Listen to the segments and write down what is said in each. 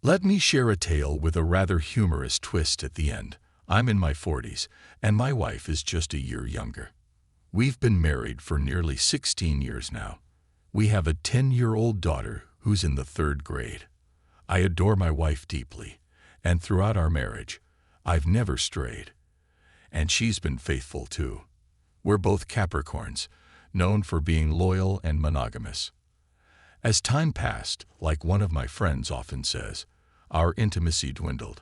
Let me share a tale with a rather humorous twist at the end. I'm in my 40s, and my wife is just a year younger. We've been married for nearly 16 years now. We have a 10-year-old daughter who's in the 3rd grade. I adore my wife deeply, and throughout our marriage, I've never strayed. And she's been faithful too. We're both Capricorns, known for being loyal and monogamous. As time passed, like one of my friends often says, our intimacy dwindled.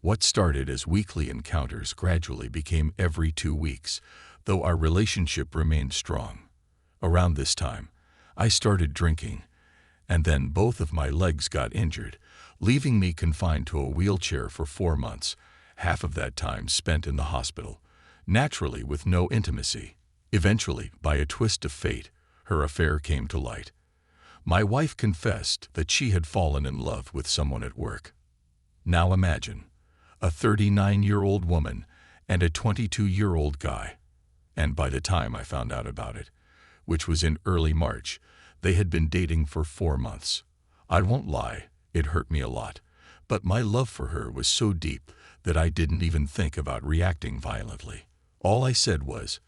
What started as weekly encounters gradually became every 2 weeks, though our relationship remained strong. Around this time, I started drinking, and then both of my legs got injured, leaving me confined to a wheelchair for 4 months, half of that time spent in the hospital, naturally with no intimacy. Eventually, by a twist of fate, her affair came to light. My wife confessed that she had fallen in love with someone at work. Now imagine, a 39-year-old woman and a 22-year-old guy. And by the time I found out about it, which was in early March, they had been dating for 4 months. I won't lie, it hurt me a lot, but my love for her was so deep that I didn't even think about reacting violently. All I said was,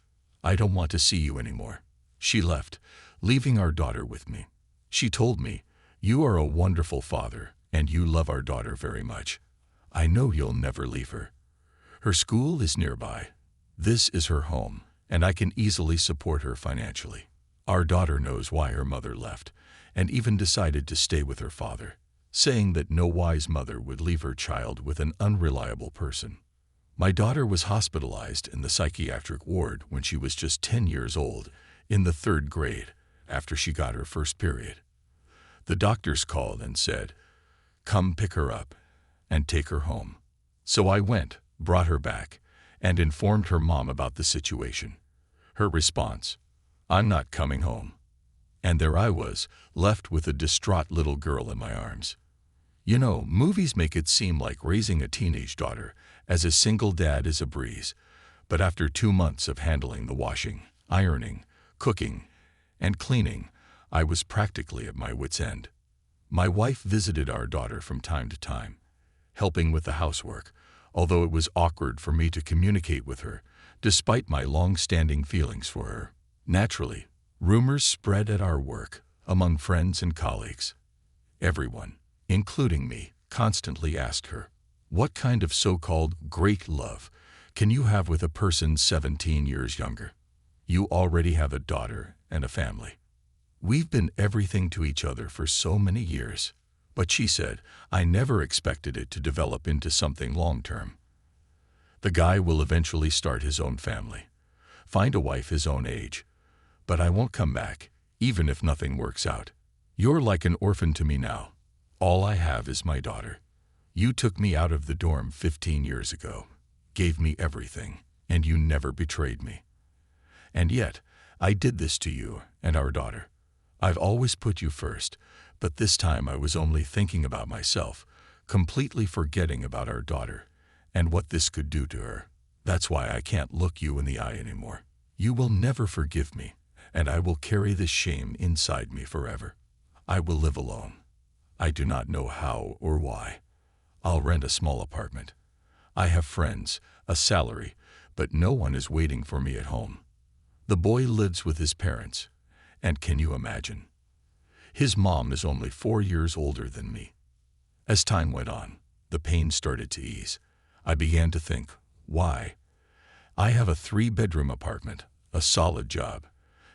"I don't want to see you anymore." She left, leaving our daughter with me. She told me, "You are a wonderful father, and you love our daughter very much. I know you'll never leave her. Her school is nearby. This is her home, and I can easily support her financially." Our daughter knows why her mother left, and even decided to stay with her father, saying that no wise mother would leave her child with an unreliable person. My daughter was hospitalized in the psychiatric ward when she was just 10 years old, in the 3rd grade, after she got her first period. The doctors called and said, "Come pick her up and take her home." So I went, brought her back, and informed her mom about the situation. Her response, "I'm not coming home." And there I was, left with a distraught little girl in my arms. You know, movies make it seem like raising a teenage daughter as a single dad is a breeze, but after 2 months of handling the washing, ironing, cooking, and cleaning, I was practically at my wit's end. My wife visited our daughter from time to time, helping with the housework, although it was awkward for me to communicate with her, despite my long-standing feelings for her. Naturally, rumors spread at our work, among friends and colleagues. Everyone, including me, constantly asked her, "What kind of so-called great love can you have with a person 17 years younger? You already have a daughter and a family. We've been everything to each other for so many years." But she said, "I never expected it to develop into something long-term. The guy will eventually start his own family, find a wife his own age, but I won't come back, even if nothing works out. You're like an orphan to me now. All I have is my daughter. You took me out of the dorm 15 years ago, gave me everything, and you never betrayed me. And yet, I did this to you and our daughter. I've always put you first, but this time I was only thinking about myself, completely forgetting about our daughter and what this could do to her. That's why I can't look you in the eye anymore. You will never forgive me, and I will carry this shame inside me forever. I will live alone. I do not know how or why. I'll rent a small apartment. I have friends, a salary, but no one is waiting for me at home. The boy lives with his parents, and can you imagine? His mom is only 4 years older than me." As time went on, the pain started to ease. I began to think, why? I have a 3-bedroom apartment, a solid job,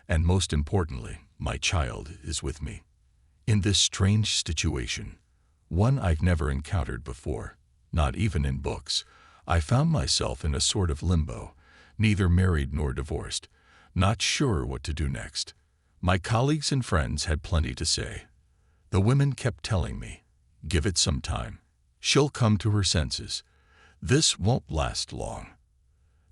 and most importantly, my child is with me. In this strange situation, one I've never encountered before, not even in books, I found myself in a sort of limbo, neither married nor divorced, not sure what to do next. My colleagues and friends had plenty to say. The women kept telling me, "Give it some time. She'll come to her senses. This won't last long."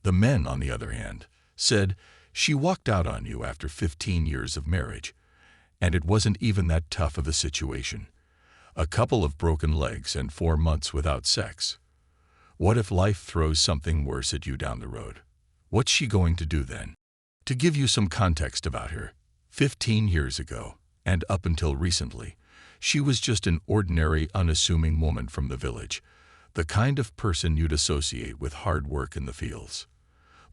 The men, on the other hand, said, "She walked out on you after 15 years of marriage, and it wasn't even that tough of a situation. A couple of broken legs and 4 months without sex. What if life throws something worse at you down the road? What's she going to do then?" To give you some context about her, 15 years ago, and up until recently, She was just an ordinary, unassuming woman from the village, the kind of person you'd associate with hard work in the fields.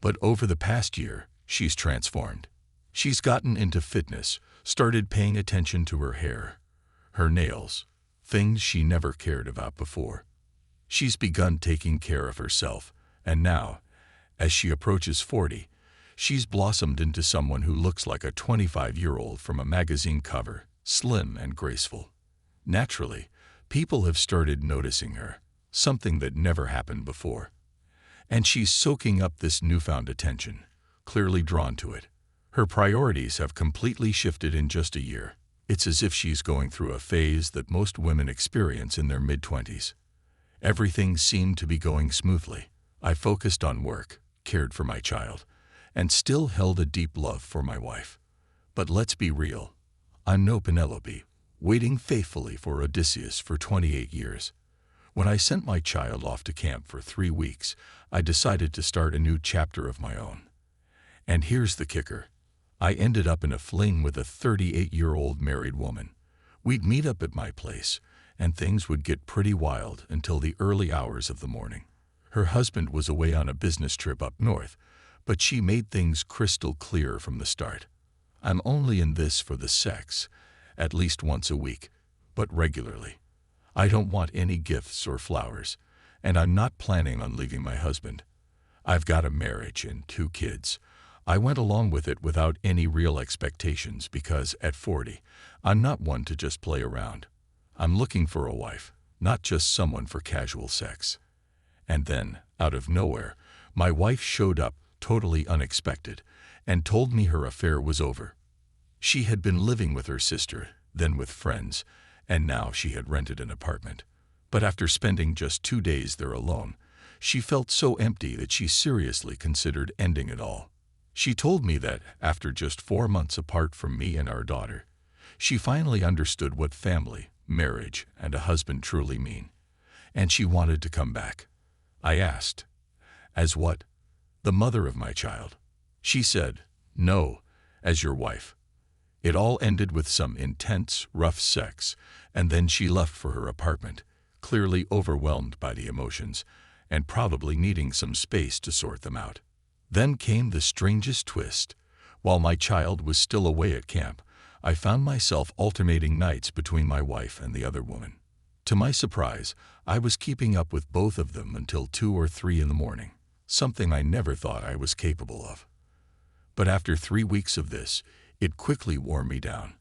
But over the past year, she's transformed. She's gotten into fitness, started paying attention to her hair, her nails, things she never cared about before. She's begun taking care of herself, and now, as she approaches 40, she's blossomed into someone who looks like a 25-year-old from a magazine cover, slim and graceful. Naturally, people have started noticing her, something that never happened before. And she's soaking up this newfound attention, clearly drawn to it. Her priorities have completely shifted in just a year. It's as if she's going through a phase that most women experience in their mid-20s. Everything seemed to be going smoothly. I focused on work, cared for my child, and still held a deep love for my wife. But let's be real. I'm no Penelope, waiting faithfully for Odysseus for 28 years. When I sent my child off to camp for 3 weeks, I decided to start a new chapter of my own. And here's the kicker. I ended up in a fling with a 38-year-old married woman. We'd meet up at my place, and things would get pretty wild until the early hours of the morning. Her husband was away on a business trip up north, but she made things crystal clear from the start. I'm only in this for the sex, at least once a week, but regularly. I don't want any gifts or flowers, and I'm not planning on leaving my husband. I've got a marriage and 2 kids. I went along with it without any real expectations because, at 40, I'm not one to just play around. I'm looking for a wife, not just someone for casual sex. And then, out of nowhere, my wife showed up, totally unexpected, and told me her affair was over. She had been living with her sister, then with friends, and now she had rented an apartment. But after spending just 2 days there alone, she felt so empty that she seriously considered ending it all. She told me that, after just 4 months apart from me and our daughter, she finally understood what family, marriage, and a husband truly mean. And she wanted to come back. I asked, "As what?" "The mother of my child." She said, "No, as your wife." It all ended with some intense, rough sex, and then she left for her apartment, clearly overwhelmed by the emotions, and probably needing some space to sort them out. Then came the strangest twist. While my child was still away at camp, I found myself alternating nights between my wife and the other woman. To my surprise, I was keeping up with both of them until 2 or 3 in the morning, something I never thought I was capable of. But after 3 weeks of this, it quickly wore me down.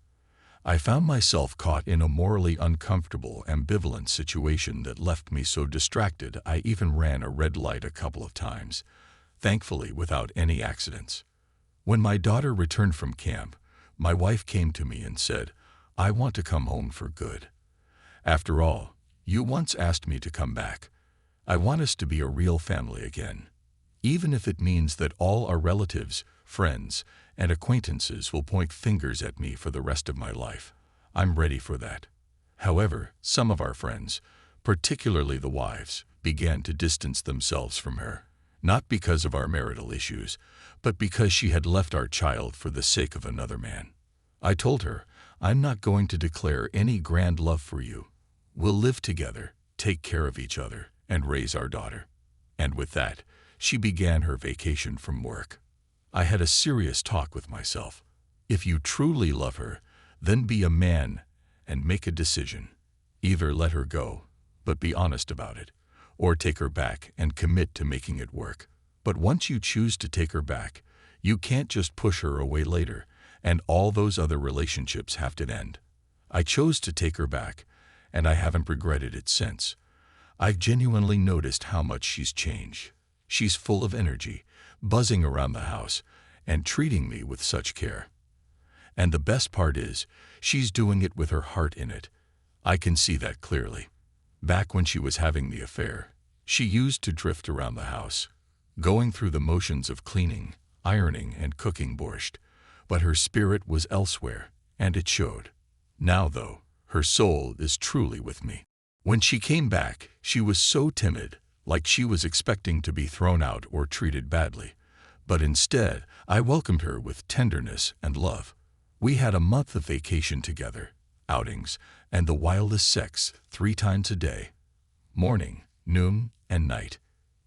I found myself caught in a morally uncomfortable, ambivalent situation that left me so distracted I even ran a red light a couple of times, thankfully without any accidents. When my daughter returned from camp, my wife came to me and said, "I want to come home for good. After all, you once asked me to come back. I want us to be a real family again. Even if it means that all our relatives, friends, and acquaintances will point fingers at me for the rest of my life. I'm ready for that." However, some of our friends, particularly the wives, began to distance themselves from her, not because of our marital issues, but because she had left our child for the sake of another man. I told her, "I'm not going to declare any grand love for you. We'll live together, take care of each other, and raise our daughter." And with that, she began her vacation from work. I had a serious talk with myself. If you truly love her, then be a man and make a decision. Either let her go, but be honest about it, or take her back and commit to making it work. But once you choose to take her back, you can't just push her away later, and all those other relationships have to end. I chose to take her back, and I haven't regretted it since. I've genuinely noticed how much she's changed. She's full of energy, buzzing around the house, and treating me with such care. And the best part is, she's doing it with her heart in it. I can see that clearly. Back when she was having the affair, she used to drift around the house, going through the motions of cleaning, ironing, and cooking borscht, but her spirit was elsewhere, and it showed. Now, though, her soul is truly with me. When she came back, she was so timid, like she was expecting to be thrown out or treated badly. But instead, I welcomed her with tenderness and love. We had a month of vacation together, outings, and the wildest sex 3 times a day. Morning, noon, and night.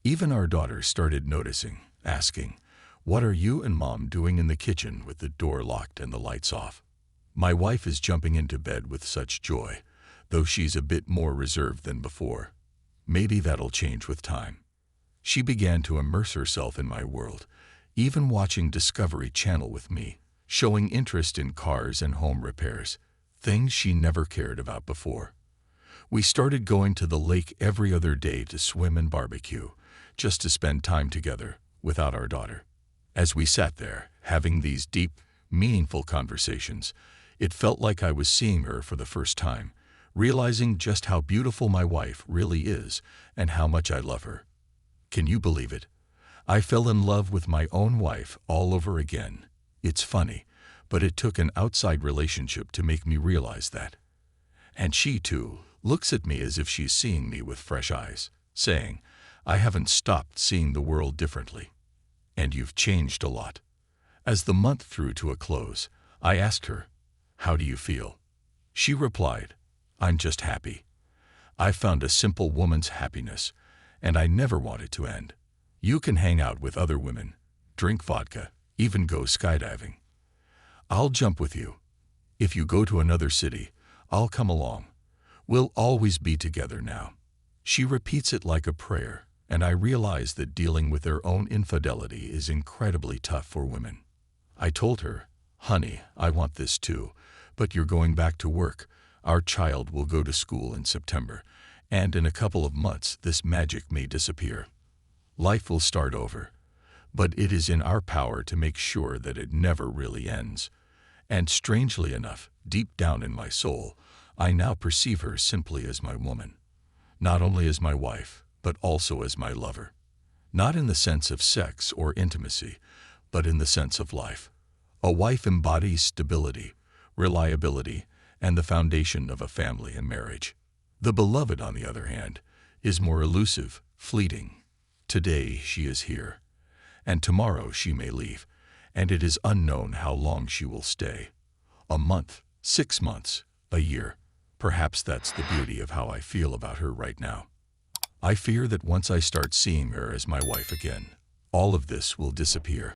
Even our daughter started noticing, asking, "What are you and Mom doing in the kitchen with the door locked and the lights off?" My wife is jumping into bed with such joy, though she's a bit more reserved than before. Maybe that'll change with time. She began to immerse herself in my world, even watching Discovery Channel with me, showing interest in cars and home repairs, things she never cared about before. We started going to the lake every other day to swim and barbecue, just to spend time together without our daughter. As we sat there, having these deep, meaningful conversations, it felt like I was seeing her for the first time, realizing just how beautiful my wife really is and how much I love her. Can you believe it? I fell in love with my own wife all over again. It's funny, but it took an outside relationship to make me realize that. And she, too, looks at me as if she's seeing me with fresh eyes, saying, "I haven't stopped seeing the world differently. And you've changed a lot." As the month drew to a close, I asked her, "How do you feel?" She replied, "I'm just happy. I found a simple woman's happiness, and I never want it to end. You can hang out with other women, drink vodka, even go skydiving. I'll jump with you. If you go to another city, I'll come along. We'll always be together now." She repeats it like a prayer, and I realize that dealing with their own infidelity is incredibly tough for women. I told her, "Honey, I want this too, but you're going back to work. Our child will go to school in September, and in a couple of months this magic may disappear. Life will start over, but it is in our power to make sure that it never really ends." And strangely enough, deep down in my soul, I now perceive her simply as my woman. Not only as my wife, but also as my lover. Not in the sense of sex or intimacy, but in the sense of life. A wife embodies stability, reliability, and the foundation of a family and marriage. The beloved, on the other hand, is more elusive, fleeting. Today she is here, and tomorrow she may leave, and it is unknown how long she will stay. A month, 6 months, a year. Perhaps that's the beauty of how I feel about her right now. I fear that once I start seeing her as my wife again, all of this will disappear.